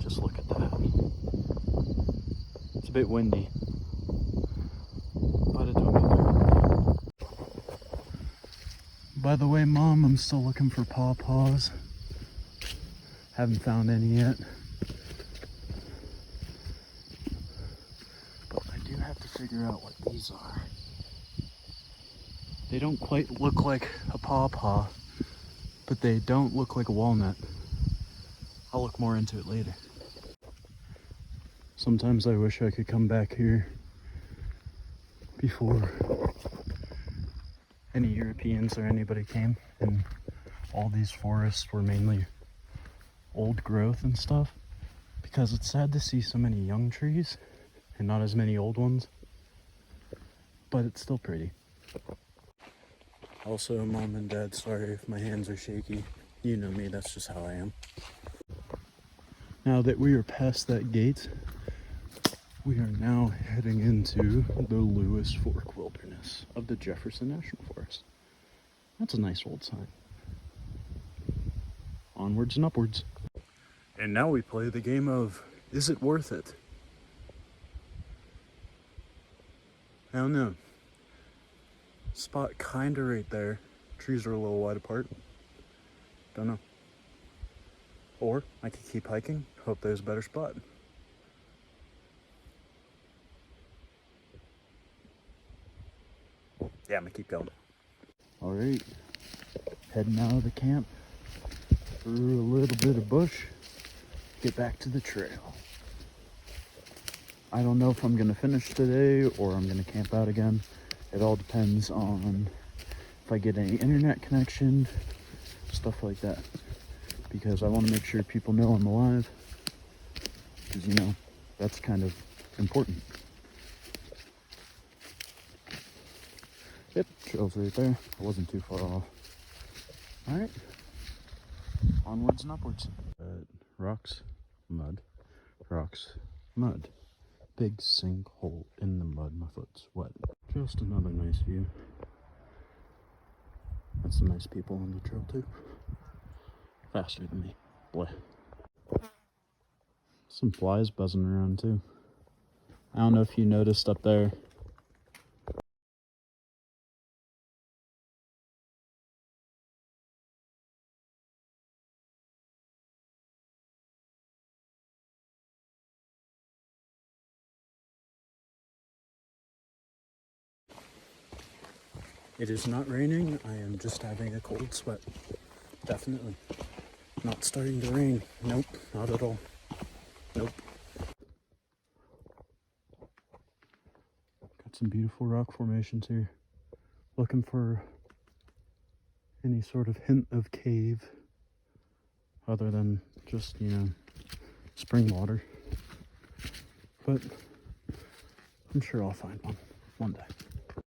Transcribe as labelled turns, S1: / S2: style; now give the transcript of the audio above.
S1: Just look at that. It's a bit windy, but it don't matter. By the way, Mom, I'm still looking for pawpaws. Haven't found any yet. But I do have to figure out what these are. They don't quite look like a pawpaw, but they don't look like a walnut. I'll look more into it later. Sometimes I wish I could come back here before any Europeans or anybody came, and all these forests were mainly old growth and stuff, because it's sad to see so many young trees and not as many old ones, but it's still pretty. Also, Mom and Dad, sorry if my hands are shaky. You know me, that's just how I am. Now that we are past that gate, we are now heading into the Lewis Fork Wilderness of the Jefferson National Forest. That's a nice old sign. Onwards and upwards. And now we play the game of, is it worth it? I don't know. Spot kinda right there. Trees are a little wide apart. Don't know. Or I could keep hiking, hope there's a better spot. Yeah, I'm gonna keep going. Alright, heading out of the camp through a little bit of bush, get back to the trail. I don't know if I'm gonna finish today or I'm gonna camp out again. It all depends on if I get any internet connection, stuff like that. Because I want to make sure people know I'm alive, because you know, that's kind of important. Yep, trail's right there. I wasn't too far off. Alright, onwards and upwards. Rocks, mud, rocks, mud. Big sinkhole in the mud, my foot's wet. Just another nice view. That's some nice people on the trail too. Faster than me. Boy. Some flies buzzing around too. I don't know if you noticed up there. It is not raining. I am just having a cold sweat. Definitely. Not starting to rain. Nope, not at all. Nope. Got some beautiful rock formations here. Looking for any sort of hint of cave other than just, you know, spring water. But I'm sure I'll find one day.